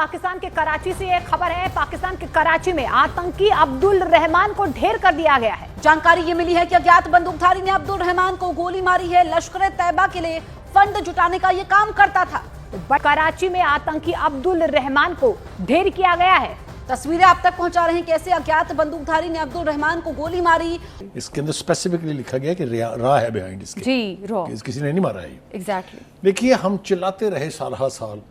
पाकिस्तान के कराची से एक खबर है। पाकिस्तान के कराची में आतंकी अब्दुल रहमान को ढेर कर दिया गया है। जानकारी ये मिली है कि अज्ञात बंदूकधारी ने अब्दुल रहमान को गोली मारी है। लश्कर तैयबा के लिए फंड जुटाने का ये काम करता था। कराची में आतंकी अब्दुल रहमान को ढेर किया गया है। तस्वीरें आप तक पहुंचा रहे हैं कैसे अज्ञात बंदूकधारी ने अब्दुल रहमान को गोली मारी। इसके अंदर स्पेसिफिकली लिखा गया कि रा है बिहाइंड इसके। जी, रॉ। किसी ने नहीं मारा है। एग्जैक्टली। देखिए, हम चिल्लाते रहे साल साल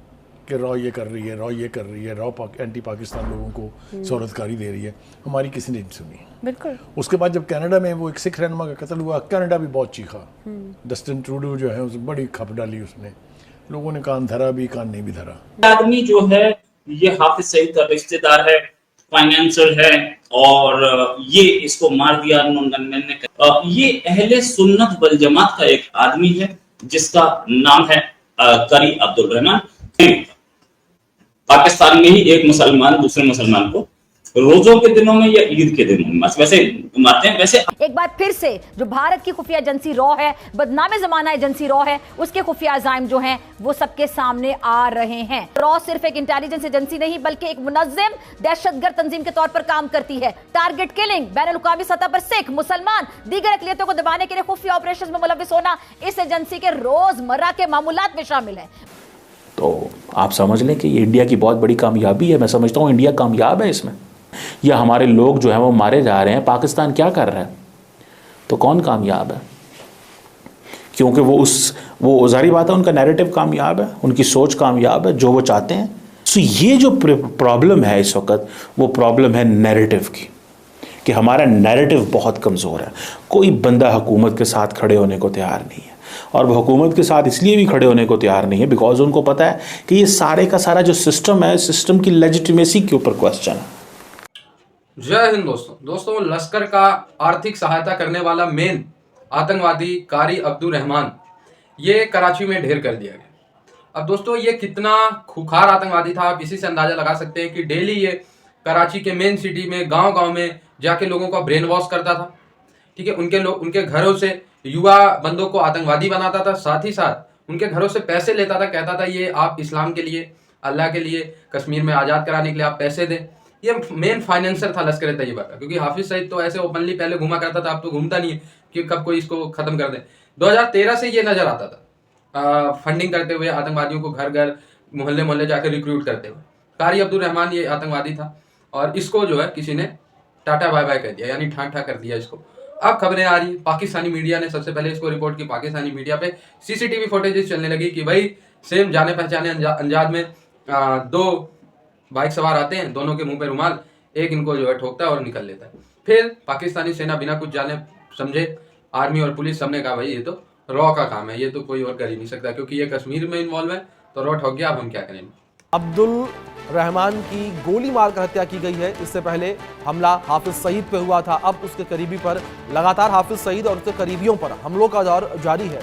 कि रॉ ये कर रही है, रॉ ये कर रही है, रॉ एंटी पाकिस्तान लोगों को शोहरतकारी दे रही है। हमारी किसी ने नहीं सुनी। बिल्कुल। उसके बाद जब कनाडा में वो एक सिख रहनुमा का कत्ल हुआ, कनाडा भी बहुत चीखा। जस्टिन ट्रूडो जो है उस बड़ी खप डाली उसने। लोगों ने कान धरा भी, कान नहीं भी धरा। आदमी जो है ये हाफिज सईद का रिश्तेदार है, फाइनेंसर है, और ये इसको मार दिया ने। ये अहले सुन्नत वल जमात का एक आदमी है जिसका नाम है करी अब्दुल रहमान। पाकिस्तान में ही एक मुसलमान दूसरे मुसलमान को रोजों के दिनों में या ईद के दिनों में वैसे मारते हैं। वैसे एक बार फिर से जो भारत की खुफिया एजेंसी रॉ है, बदनामे जमाना एजेंसी रॉ है, उसके खुफिया अजाइम जो हैं वो सबके सामने आ रहे हैं। रॉ सिर्फ एक इंटेलिजेंस एजेंसी नहीं बल्कि एक मुनज़्ज़म दहशतगर्द तंजीम के तौर पर काम करती है। टारगेट किलिंग, बैनुल-अक़वामी सतह पर सिख, मुसलमान, दीगर अक़लियतों को दबाने के लिए खुफिया ऑपरेशन में मुलव्विस होना इस एजेंसी के रोजमर्रा के मामूलात में शामिल है। तो आप समझ लें कि ये इंडिया की बहुत बड़ी कामयाबी है। मैं समझता हूँ इंडिया कामयाब है इसमें। या हमारे लोग जो हैं वो मारे जा रहे हैं, पाकिस्तान क्या कर रहा है? तो कौन कामयाब है? क्योंकि वो जाहिर बात है, उनका नैरेटिव कामयाब है, उनकी सोच कामयाब है, जो वो चाहते हैं। सो ये जो प्रॉब्लम है इस वक्त, वो प्रॉब्लम है नैरेटिव की, कि हमारा नैरेटिव बहुत कमज़ोर है। कोई बंदा हुकूमत के साथ खड़े होने को तैयार नहीं है, और वो हुकूमत के साथ इसलिए भी खड़े होने को तैयार नहीं है बिकॉज उनको पता है कि ये सारे का सारा जो सिस्टम है, सिस्टम की लेजिटिमेसी के ऊपर क्वेश्चन है। जय हिंद दोस्तों, लश्कर का आर्थिक सहायता करने वाला मेन आतंकवादी कारी अब्दुल रहमान ये कराची में ढेर कर दिया गया। अब दोस्तों ये कितना खुखार आतंकवादी था आप इसी से अंदाजा लगा सकते हैं कि डेली ये कराची के मेन सिटी में गांव-गांव में जाके लोगों का ब्रेन वॉश करता था। ठीक है, उनके घरों से युवा बंदों को आतंकवादी बनाता था, साथ ही साथ उनके घरों से पैसे लेता था, कहता था ये आप इस्लाम के लिए, अल्लाह के लिए, कश्मीर में आज़ाद कराने के लिए आप पैसे दें। ये मेन फाइनेंसर था लश्कर तैयबा का, क्योंकि हाफिज सईद तो ऐसे ओपनली पहले घुमा करता था, अब तो घूमता नहीं है कि कब कोई इसको खत्म कर दे। 2013 से ये नजर आता था फंडिंग करते हुए आतंकवादियों को घर घर मोहल्ले मोहल्ले जाकर रिक्रूट करते हुए। कारी अब्दुल रहमान ये आतंकवादी था, और इसको जो है किसी ने टाटा बाय बाय कर दिया, यानी ठां कर दिया इसको। अब खबरें आ रही है, पाकिस्तानी मीडिया ने सबसे पहले इसको रिपोर्ट की। पाकिस्तानी मीडिया पे सीसीटीवी फुटेजेस चलने लगी कि भाई सेम जाने पहचाने अंदाज में दो बाइक सवार आते हैं, दोनों के मुंह पे रुमाल, एक इनको जो है ठोकता है और निकल लेता है। फिर पाकिस्तानी सेना बिना कुछ जाने समझे, आर्मी और पुलिस सबने कहा भाई ये तो रॉ का काम है, ये तो कोई और कर ही नहीं सकता, क्योंकि ये कश्मीर में इन्वॉल्व है, तो रॉ ठोक गया, अब हम क्या करेंगे। अब्दुल रहमान की गोली मारकर हत्या की गई है। इससे पहले हमला हाफिज सईद पे हुआ था, अब उसके करीबी पर लगातार हाफिज सईद और उसके करीबियों पर हमलों का दौर जारी है।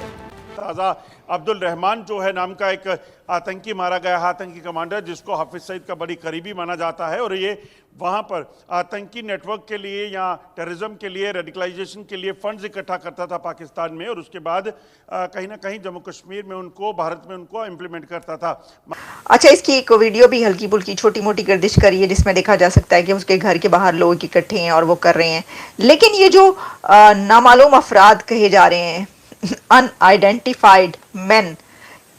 ताज़ा अब्दुल रहमान जो है नाम का एक आतंकी मारा गया, आतंकी कमांडर जिसको हाफिज सईद का बड़ी करीबी माना जाता है, और ये वहाँ पर आतंकी नेटवर्क के लिए या टेररिज्म के लिए, रेडिकलाइजेशन के लिए फंड्स इकट्ठा करता था पाकिस्तान में, और उसके बाद कहीं ना कहीं जम्मू कश्मीर में उनको, भारत में उनको इम्प्लीमेंट करता था। अच्छा, इसकी एक वीडियो भी हल्की फुल्की छोटी मोटी गर्दिश करी है जिसमें देखा जा सकता है कि उसके घर के बाहर लोग इकट्ठे हैं और वो कर रहे हैं। लेकिन ये जो नामालूम अफराद कहे जा रहे हैं, अनआइडेंटिफाइड मैन,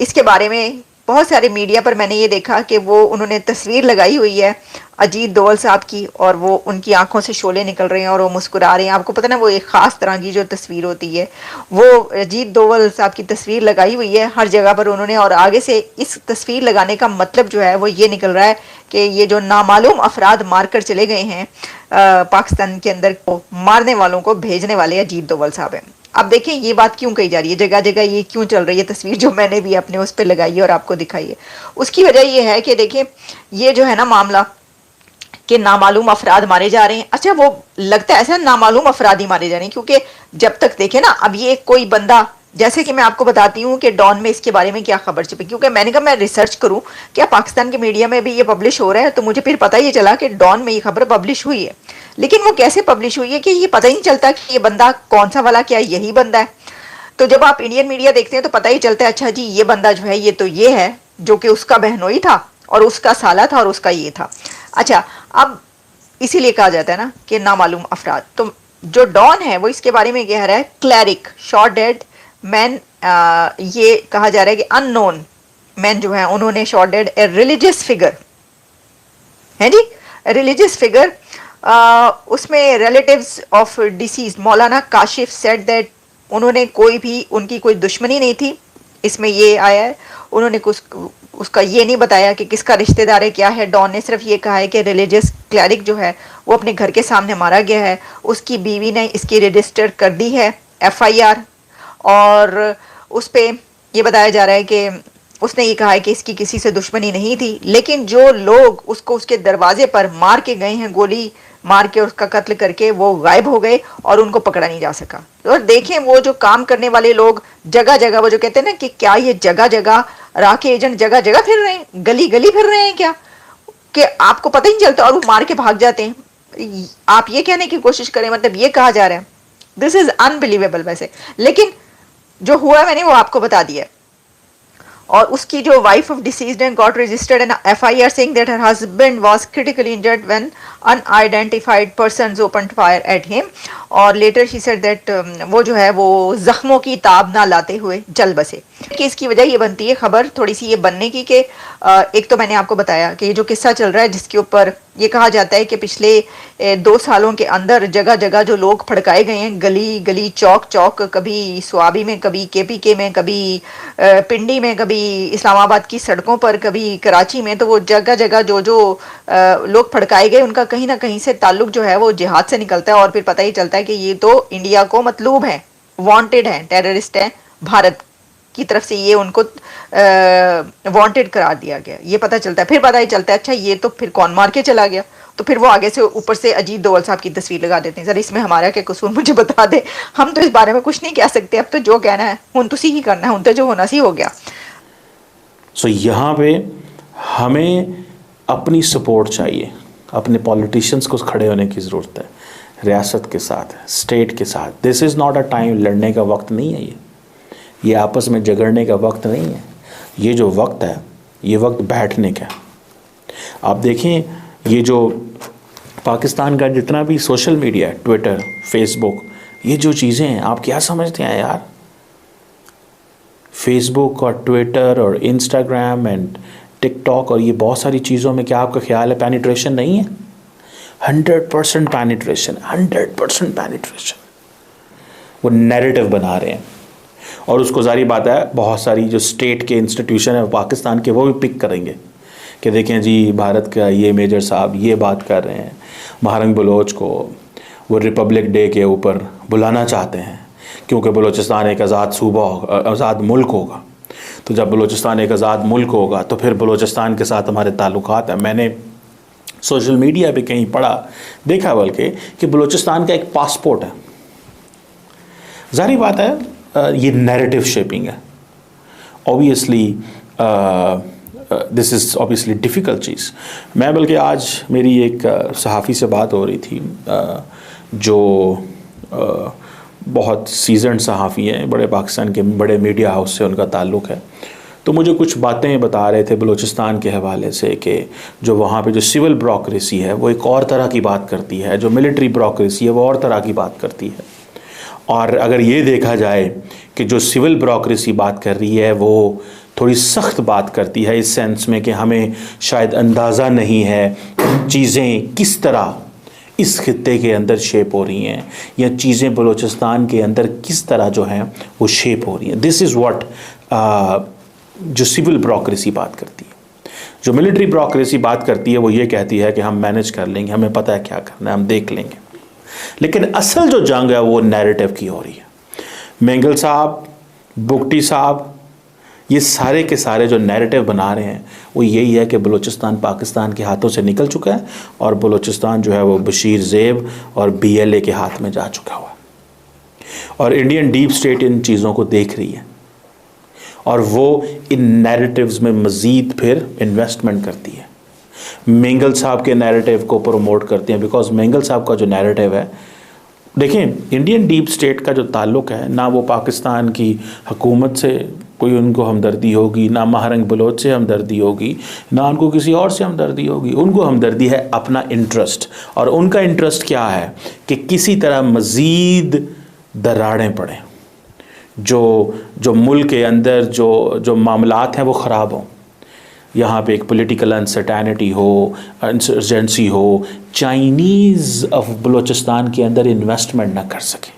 इसके बारे में बहुत सारे मीडिया पर मैंने ये देखा कि वो उन्होंने तस्वीर लगाई हुई है अजीत दोवल साहब की, और वो उनकी आंखों से शोले निकल रहे हैं और वो मुस्कुरा रहे हैं। आपको पता ना, वो एक ख़ास तरह की जो तस्वीर होती है, वो अजीत दोवल साहब की तस्वीर लगाई हुई है हर जगह पर उन्होंने, और आगे से इस तस्वीर लगाने का मतलब जो है वो ये निकल रहा है कि ये जो नामालूम अफराद मार कर चले गए हैं पाकिस्तान के अंदर, को मारने वालों को भेजने वाले अजीत दोवल साहब हैं। अब देखें ये बात क्यों कही जा रही है, जगह जगह ये क्यों चल रही है तस्वीर, जो मैंने भी अपने उस पर लगाई है और आपको दिखाई है। उसकी वजह ये है कि देखें ये जो है ना मामला कि नामालूम अफराद मारे जा रहे हैं। अच्छा, वो लगता है ऐसा नामालूम अफराद ही मारे जा रहे हैं, क्योंकि जब तक देखें ना, अब ये कोई बंदा, जैसे कि मैं आपको बताती हूँ कि डॉन में इसके बारे में क्या खबर छपी, क्योंकि मैंने कहा मैं रिसर्च करूँ क्या पाकिस्तान के मीडिया में भी ये पब्लिश हो रहा है, तो मुझे फिर पता ये चला कि डॉन में ये खबर पब्लिश हुई है। लेकिन वो कैसे पब्लिश हुई है कि ये पता ही नहीं चलता कि ये बंदा कौन सा वाला, क्या यही बंदा है। तो जब आप इंडियन मीडिया देखते हैं तो पता ही चलता है, अच्छा जी ये बंदा जो है ये तो ये है जो कि उसका बहनोई था, और उसका साला था और उसका ये था। अच्छा, अब इसीलिए कहा जाता है ना कि नामालूम अफराद। तो जो डॉन है वो इसके बारे में कह रहा है क्लैरिक, शॉट डेड मैन, ये कहा जा रहा है कि अननोन मैन जो है उन्होंने shot dead a religious figure, है जी, रिलीजियस फिगर। उसमें relatives of disease Maulana Kashif said that उन्होंने उनकी कोई दुश्मनी नहीं थी, इसमें ये आया है। उन्होंने उसका ये नहीं बताया कि किसका रिश्तेदार है, क्या है। डॉन ने सिर्फ ये कहा है कि रिलीजियस क्लैरिक जो है वो अपने घर के सामने मारा गया है, उसकी बीवी ने इसकी रजिस्टर कर दी है FIR, और उस पर यह बताया जा रहा है कि उसने ये कहा है कि इसकी किसी से दुश्मनी नहीं थी, लेकिन जो लोग उसको उसके दरवाजे पर मार के गए हैं, गोली मार के उसका कत्ल करके, वो गायब हो गए और उनको पकड़ा नहीं जा सका। और देखें वो जो काम करने वाले लोग जगह जगह, वो जो कहते हैं ना कि क्या ये जगह जगह राखे एजेंट जगह जगह फिर रहे हैं, गली गली फिर रहे हैं क्या, कि आपको पता ही नहीं चलता और वो मार के भाग जाते हैं। आप ये कहने की कोशिश करें, मतलब ये कहा जा रहा है, दिस इज अनबिलीवेबल वैसे, लेकिन जो हुआ मैंने वो आपको बता दिया। और उसकी जो wife of deceased and got registered an FIR saying that her husband was critically injured when unidentified persons opened fire at him, और लेटर शी सेड दैट वो जो है वो जख्मों की ताब ना लाते हुए जल बसे। कि इसकी वजह ये बनती है खबर थोड़ी सी ये बनने की कि एक तो मैंने आपको बताया कि ये जो किस्सा चल रहा है जिसके ऊपर ये कहा जाता है कि पिछले 2 सालों के अंदर जगह जगह जो लोग फड़काए गए हैं, गली गली चौक चौक, कभी स्वाबी में, कभी KPK में, कभी पिंडी में, कभी इस्लामाबाद की सड़कों पर, कभी कराची में, तो वो जगह जगह जो लोग फड़काए गए उनका कहीं ना कहीं से ताल्लुक जो है वो जिहाद से निकलता है। और फिर पता ही चलता है कि ये तो इंडिया को मतलूब है, वांटेड है, टेररिस्ट है, भारत की तरफ से ये उनको वांटेड करार दिया गया, ये पता चलता है। फिर पता ही चलता है अच्छा ये तो फिर कौन मार के चला गया, तो फिर वो आगे से ऊपर से अजीत डोवाल साहब की तस्वीर लगा देते हैं। सर इसमें हमारा क्या कसूर, मुझे बता दे, हम तो इस बारे में कुछ नहीं कह सकते, अब तो जो कहना है हुन तुसी ही करना है, हुन तो जो होना सी हो गया। सो यहाँ पे हमें अपनी सपोर्ट चाहिए, अपने पॉलिटिशियंस को खड़े होने की ज़रूरत है, रियासत के साथ, स्टेट के साथ। This is not a time, लड़ने का वक्त नहीं है, ये आपस में झगड़ने का वक्त नहीं है। ये जो वक्त है ये वक्त बैठने का। आप देखें ये जो पाकिस्तान का जितना भी सोशल मीडिया है, ट्विटर, फेसबुक, ये जो चीज़ें हैं आप क्या समझते हैं यार? फेसबुक और ट्विटर और इंस्टाग्राम एंड टिकटॉक और ये बहुत सारी चीज़ों में क्या आपका ख्याल है पेनिट्रेशन नहीं है? 100% पेनिट्रेशन, 100% पेनिट्रेशन। वो नैरेटिव बना रहे हैं और उसको जारी बात है बहुत सारी जो स्टेट के इंस्टीट्यूशन है पाकिस्तान के वो भी पिक करेंगे कि देखें जी भारत का ये मेजर साहब ये बात कर रहे हैं, महारंग बलोच को वो रिपब्लिक डे के ऊपर बुलाना चाहते हैं क्योंकि बलूचिस्तान एक आज़ाद सूबा होगा, आज़ाद मुल्क होगा। तो जब बलूचिस्तान एक आज़ाद मुल्क होगा तो फिर बलूचिस्तान के साथ हमारे ताल्लुकात हैं। मैंने सोशल मीडिया पे कहीं पढ़ा देखा बल्कि कि बलूचिस्तान का एक पासपोर्ट है। जारी बात है ये नैरेटिव शेपिंग है। Obviously this is obviously difficult चीज़। मैं बल्कि आज मेरी एक सहाफ़ी से बात हो रही थी जो बहुत सीजन्ड सहाफ़ी हैं, बड़े पाकिस्तान के बड़े मीडिया हाउस से उनका ताल्लुक़ है। तो मुझे कुछ बातें बता रहे थे बलूचिस्तान के हवाले से कि जो वहाँ पे जो सिविल ब्यूरोक्रेसी है वो एक और तरह की बात करती है, जो मिलिट्री ब्यूरोक्रेसी है वो और तरह की बात करती है। और अगर ये देखा जाए कि जो सिविल ब्यूरोक्रेसी बात कर रही है वो थोड़ी सख्त बात करती है इस सेंस में कि हमें शायद अंदाज़ा नहीं है चीज़ें किस तरह इस खित्ते के अंदर शेप हो रही हैं या चीज़ें बलूचिस्तान के अंदर किस तरह जो हैं वो शेप हो रही हैं। दिस इज़ व्हाट जो सिविल ब्यूरोक्रेसी बात करती है। जो मिलिट्री ब्यूरोक्रेसी बात करती है वो ये कहती है कि हम मैनेज कर लेंगे, हमें पता है क्या करना है, हम देख लेंगे। लेकिन असल जो जंग है वो नैरेटिव की हो रही है। मेंगल साहब, बुगटी साहब, ये सारे के सारे जो नैरेटिव बना रहे हैं वो यही है कि बलूचिस्तान पाकिस्तान के हाथों से निकल चुका है और बलूचिस्तान जो है वो बशीर ज़ेब और BLA के हाथ में जा चुका हुआ और इंडियन डीप स्टेट इन चीज़ों को देख रही है और वो इन नैरेटिव्स में मज़ीद फिर इन्वेस्टमेंट करती है। मेंगल साहब के नैरेटिव को प्रमोट करते हैं बिकॉज मेंगल साहब का जो नैरेटिव है, देखें इंडियन डीप स्टेट का जो ताल्लुक़ है ना वो पाकिस्तान की हुकूमत से कोई उनको हमदर्दी होगी, ना महारंग बलोच से हमदर्दी होगी, ना उनको किसी और से हमदर्दी होगी। उनको हमदर्दी है अपना इंटरेस्ट, और उनका इंटरेस्ट क्या है कि किसी तरह मज़ीद दरारें पड़ें, जो मुल्क के अंदर जो मामलात हैं वो ख़राब हों, यहाँ पे एक पॉलिटिकल अनसर्टेनिटी हो, इंसर्जेंसी हो, चाइनीज़ ऑफ बलूचिस्तान के अंदर इन्वेस्टमेंट ना कर सकें।